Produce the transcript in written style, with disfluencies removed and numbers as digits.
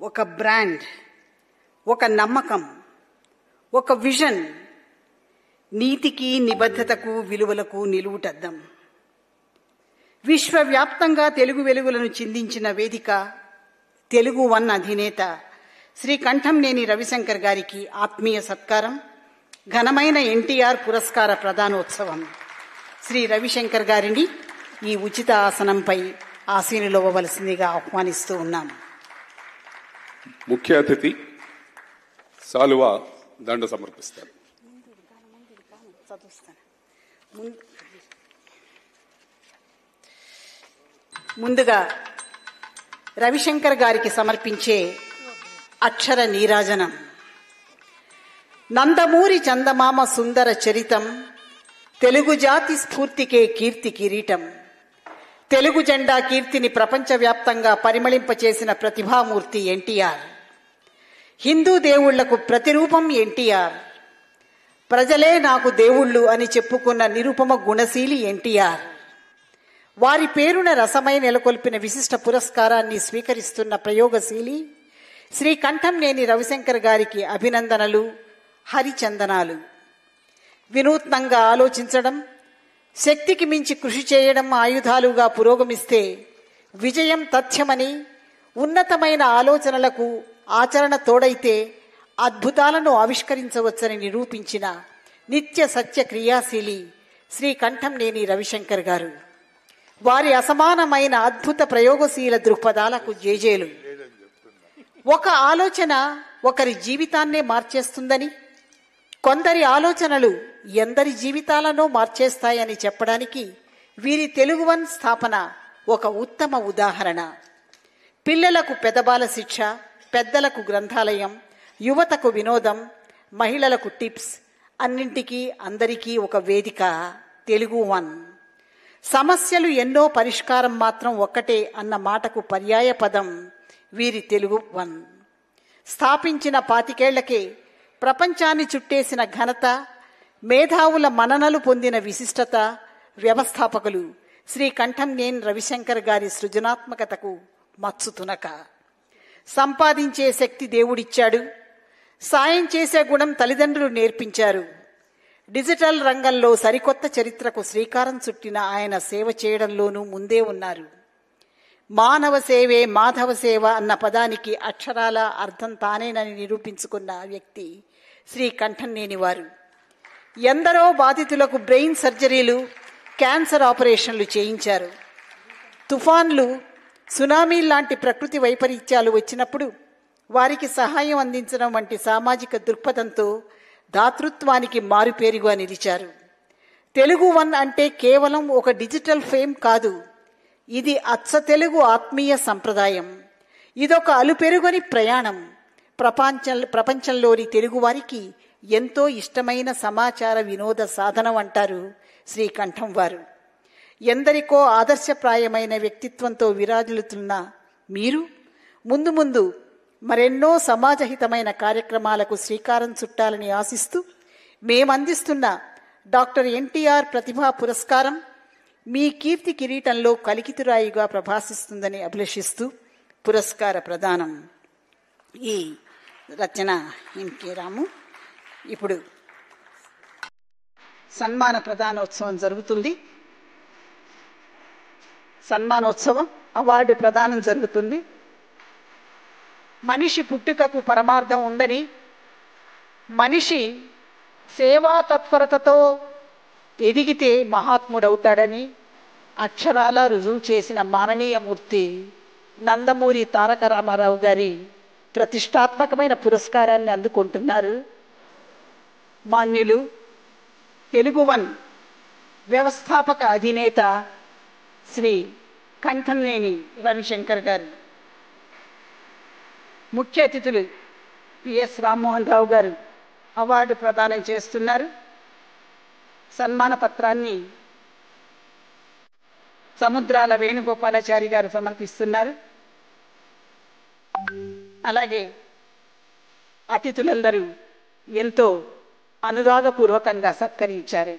ఒక బ్రాండ్, ఒక నమ్మకం, ఒక విజన్, నీతికి, నిబద్ధతకు, విలువలకు నిలువుటద్దం. విశ్వవ్యాప్తంగా తెలుగు వెలుగులను చిందించిన వేదిక తెలుగు వన్ అధినేత శ్రీ కంఠంనేని రవిశంకర్ గారికి ఆత్మీయ సత్కారం, ఘనమైన ఎన్టీఆర్ పురస్కార ప్రదానోత్సవం. శ్రీ రవిశంకర్ గారిని ఈ ఉచిత ఆసనంపై ఆసీనులవ్వవలసిందిగా ఆహ్వానిస్తూ ఉన్నాము. ముఖ్య అతిథి సాలువా దండ సమర్పిస్తారు. ముందుగా రవిశంకర్ గారికి సమర్పించే అక్షర నీరాజనం. నందమూరి చందమామ సుందర చరితం, తెలుగు జాతి స్ఫూర్తికే కీర్తి కిరీటం. తెలుగు జెండా కీర్తిని ప్రపంచవ్యాప్తంగా పరిమళింపచేసిన ప్రతిభామూర్తి ఎన్టీఆర్. హిందూ దేవుళ్లకు ప్రతిరూపం ఎన్టీఆర్. ప్రజలే నాకు దేవుళ్ళు అని చెప్పుకున్న నిరుపమ గుణశీలి ఎన్టీఆర్. వారి పేరున రసమై నెలకొల్పిన విశిష్ట పురస్కారాన్ని స్వీకరిస్తున్న ప్రయోగశీలి శ్రీ కంఠంనేని రవిశంకర్ గారికి అభినందనలు, హరిచందనాలు. వినూత్నంగా ఆలోచించడం, శక్తికి మించి కృషి చేయడం ఆయుధాలుగా పురోగమిస్తే విజయం తథ్యమని, ఉన్నతమైన ఆలోచనలకు ఆచరణ తోడైతే అద్భుతాలను ఆవిష్కరించవచ్చని నిరూపించిన నిత్య సత్య క్రియాశీలి శ్రీ కంఠంనేని రవిశంకర్ గారు. వారి అసమానమైన అద్భుత ప్రయోగశీల దృక్పథాలకు జేజేలు. ఒక ఆలోచన ఒకరి జీవితాన్నే మార్చేస్తుందని, కొందరి ఆలోచనలు ఎందరి జీవితాలను మార్చేస్తాయని చెప్పడానికి వీరి తెలుగు వన్ స్థాపన ఒక ఉత్తమ ఉదాహరణ. పిల్లలకు పెదబాల శిక్ష, పెద్దలకు గ్రంథాలయం, యువతకు వినోదం, మహిళలకు టిప్స్, అన్నింటికీ అందరికీ ఒక వేదిక తెలుగు వన్. సమస్యలు ఎన్నో, పరిష్కారం మాత్రం ఒక్కటే అన్న మాటకు పర్యాయ పదం వీరి తెలుగు వన్. స్థాపించిన 25 ఏళ్లకే ప్రపంచాన్ని చుట్టేసిన ఘనత, మేధావుల మన్ననలు పొందిన విశిష్టత, వ్యవస్థాపకులు శ్రీ కంఠంనేని రవిశంకర్ గారి సృజనాత్మకతకు మచ్చుతునక. సంపాదించే శక్తి దేవుడిచ్చాడు, సాయం చేసే గుణం తల్లిదండ్రులు నేర్పించారు. డిజిటల్ రంగంలో సరికొత్త చరిత్రకు శ్రీకారం చుట్టిన ఆయన సేవ చేయడంలోనూ ముందే ఉన్నారు. మానవ సేవే మాధవ సేవ అన్న పదానికి అక్షరాల అర్థం తానేనని నిరూపించుకున్న వ్యక్తి శ్రీ కంఠంనేని వారు. ఎందరో బాధితులకు బ్రెయిన్ సర్జరీలు, క్యాన్సర్ ఆపరేషన్లు చేయించారు. తుఫాన్లు, సునామీ లాంటి ప్రకృతి వైపరీత్యాలు వచ్చినప్పుడు వారికి సహాయం అందించడం వంటి సామాజిక దృక్పథంతో దాతృత్వానికి మారుపేరుగా నిలిచారు. తెలుగు వన్ అంటే కేవలం ఒక డిజిటల్ ఫేమ్ కాదు, ఇది అచ్చ తెలుగు ఆత్మీయ సంప్రదాయం. ఇదొక అలుపెరుగని ప్రయాణం. ప్రపంచంలోని తెలుగువారికి ఎంతో ఇష్టమైన సమాచార వినోద సాధనం అంటారు శ్రీ కంఠం వారు. ఎందరికో ఆదర్శప్రాయమైన వ్యక్తిత్వంతో విరాజిల్లుతున్న మీరు ముందు ముందు మరెన్నో సమాజహితమైన కార్యక్రమాలకు శ్రీకారం చుట్టాలని ఆశిస్తూ మేమందిస్తున్న డాక్టర్ ఎన్టీఆర్ ప్రతిభా పురస్కారం మీ కీర్తి కిరీటంలో కలికితురాయిగా ప్రభాసిస్తుందని అభిలషిస్తూ పురస్కార ప్రదానం. ఈ రచన ఎంకే రాము. ఇప్పుడు సన్మాన ప్రదానోత్సవం జరుగుతుంది. సన్మానోత్సవం, అవార్డు ప్రదానం జరుగుతుంది. మనిషి పుట్టుకకు పరమార్థం ఉందని, మనిషి సేవా తత్పరతతో ఎదిగితే మహాత్ముడవుతాడని అక్షరాల రుజువు చేసిన మాననీయమూర్తి నందమూరి తారక రామారావు గారి ప్రతిష్టాత్మకమైన పురస్కారాన్ని అందుకుంటున్నారు మాన్యులు తెలుగు వన్ వ్యవస్థాపక అధినేత శ్రీ కంఠంనేని రవిశంకర్ గారు. ముఖ్య అతిథులు పిఎస్ రామ్మోహన్ రావు గారు అవార్డు ప్రదానం చేస్తున్నారు. సన్మాన పత్రాన్ని సముద్రాల వేణుగోపాలాచారి గారు సమర్పిస్తున్నారు. అలాగే అతిథులందరూ ఎంతో అనురాగపూర్వకంగా సత్కరించారు.